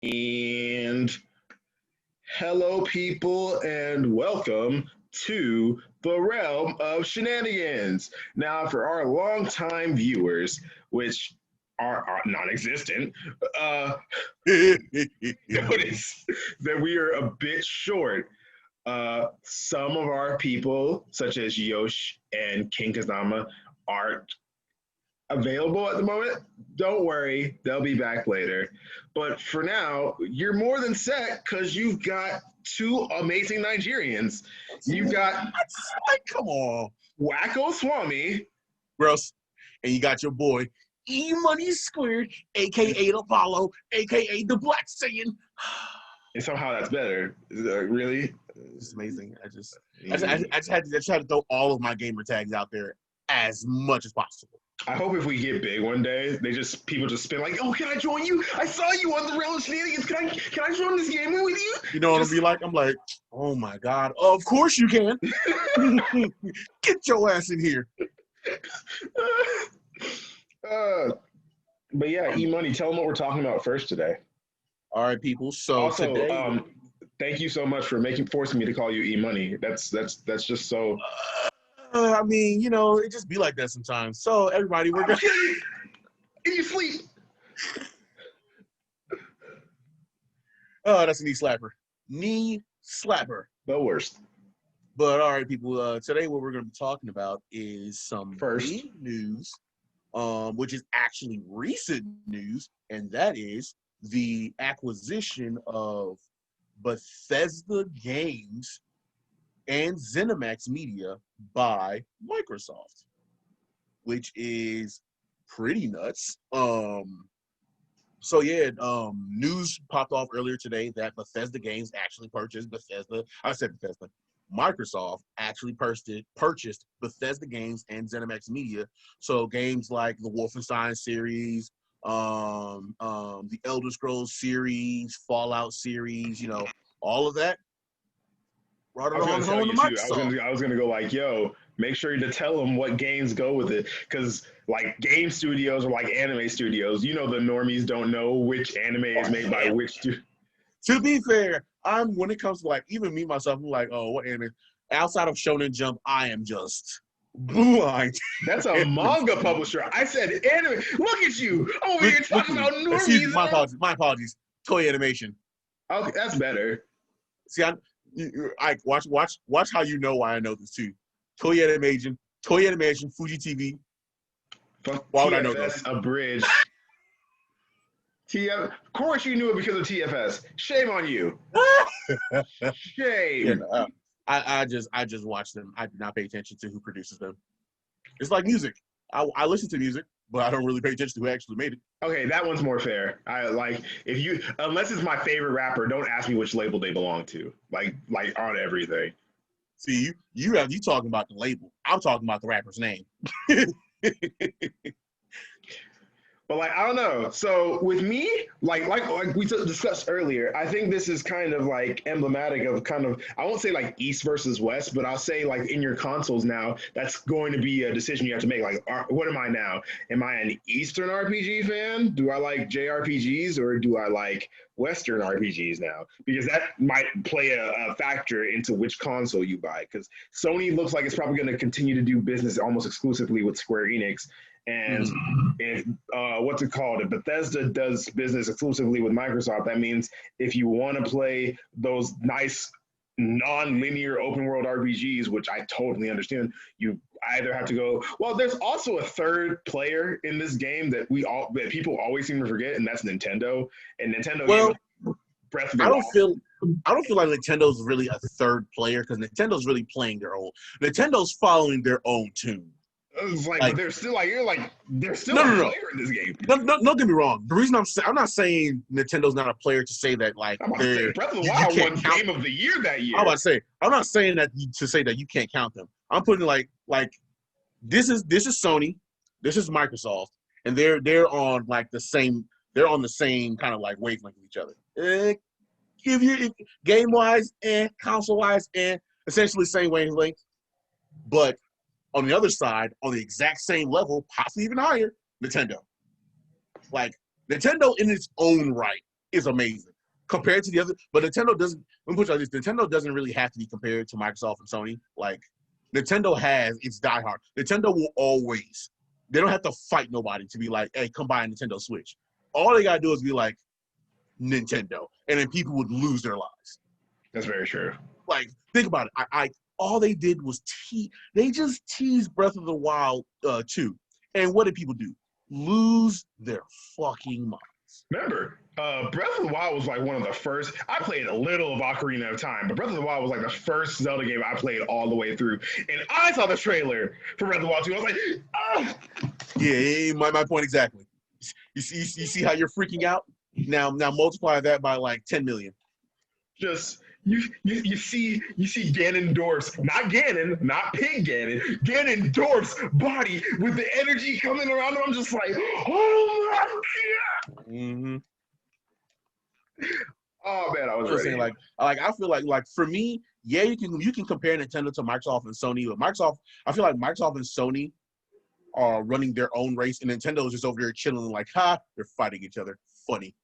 And hello, people, and welcome to the realm of shenanigans. Now, for our longtime viewers, which are non-existent, uh, notice that we are a bit short. Some of our people, such as Yosh and King Kazama, are available at the moment. Don't worry, they'll be back later. But for now, you're more than set because you've got two amazing Nigerians. You've got Like, come on, Wacko Swami. Gross. And you got your boy, E Money Squared, aka Apollo, aka the Black Saiyan. And somehow that's better. Really? It's amazing. I just had to throw all of my gamer tags out there as much as possible. I hope if we get big one day, people just spin like, oh, can I join you? I saw you on the Realm of Shenanigans. Can I join this game with you? You know what I'll be like? I'm like, oh my God, of course you can. Get your ass in here. But yeah, E Money, tell them what we're talking about first today. All right, people. So also, today, thank you so much for forcing me to call you E Money. That's just so. I mean, it just be like that sometimes. So everybody, we're gonna in your sleep. Oh, that's a knee slapper. Knee slapper. The worst. But all right, people. Today, what we're going to be talking about is some big news, which is actually recent news, and that is the acquisition of Bethesda Games and ZeniMax Media by Microsoft, which is pretty nuts. So yeah, news popped off earlier today that Bethesda Games actually purchased Microsoft actually purchased Bethesda Games and ZeniMax Media. So games like the Wolfenstein series, the Elder Scrolls series, Fallout series, all of that. Brought it on home to Microsoft. I was gonna go like, yo, make sure to tell them what games go with it, because like game studios are like anime studios. The normies don't know which anime is made by which studio. To be fair, when it comes to like even me myself, I'm like, oh, what anime? Outside of Shonen Jump, I am just blind. That's a manga publisher. I said anime. Look at you over here talking about normies. Excuse me, my apologies. Toy Animation. Okay, that's better. See, I watch how you know why I know this too. Toy Animation, Fuji TV. Why would I know this? A bridge. Of course you knew it because of TFS. Shame on you. Shame. Yeah, I just watch them. I do not pay attention to who produces them. It's like music. I listen to music, but I don't really pay attention to who actually made it. Okay, that one's more fair. I like unless it's my favorite rapper, don't ask me which label they belong to. Like on everything. See, you talking about the label. I'm talking about the rapper's name. But like, I don't know. So with me, like we discussed earlier, I think this is kind of like emblematic of kind of, I won't say like East versus West, but I'll say like in your consoles now, that's going to be a decision you have to make. Like, what am I now? Am I an Eastern RPG fan? Do I like JRPGs or do I like Western RPGs now? Because that might play a factor into which console you buy. Because Sony looks like it's probably going to continue to do business almost exclusively with Square Enix. And if what's it called? If Bethesda does business exclusively with Microsoft, that means if you want to play those nice non-linear open world RPGs, which I totally understand, you either have to go. Well, there's also a third player in this game that people always seem to forget, and that's Nintendo. And Nintendo. Well, Breath of the I don't feel like Nintendo's really a third player because Nintendo's really playing their own. Nintendo's following their own tune. It's like, but they're still they're still a player in this game. Don't get me wrong. The reason I'm not saying Nintendo's not a player to say that like they're Breath of the Wild won Game of the Year that year. I'm about to say I'm not saying that to say that you can't count them. I'm putting like this is Sony, this is Microsoft, and they're on like the same kind of like wavelength with each other. Give you game wise and console wise and essentially same wavelength, but on the other side, on the exact same level, possibly even higher, Nintendo. Like, Nintendo in its own right is amazing. compared to the other. But Nintendo doesn't. Let me put it like this: Nintendo doesn't really have to be compared to Microsoft and Sony. Like Nintendo has its diehard. Nintendo will always. They don't have to fight nobody to be like, hey, come buy a Nintendo Switch. All they gotta do is be like Nintendo, and then people would lose their lives. That's very true. Like, think about it. I all they did was they just teased Breath of the Wild 2. And what did people do? Lose their fucking minds. Remember, Breath of the Wild was like one of the first. I played a little of Ocarina of Time, but Breath of the Wild was like the first Zelda game I played all the way through. And I saw the trailer for Breath of the Wild 2. I was like, ah! Yeah, my point exactly. You see how you're freaking out? Now multiply that by like 10 million. Just you see Ganondorf's, not Ganon, not Pig Ganon, Ganondorf's body with the energy coming around him. I'm just like, oh my god. Mm-hmm. Oh man, I was ready. Saying, like I feel like for me, yeah, you can compare Nintendo to Microsoft and Sony, but I feel like Microsoft and Sony are running their own race, and Nintendo is just over there chilling, like, they're fighting each other. Funny.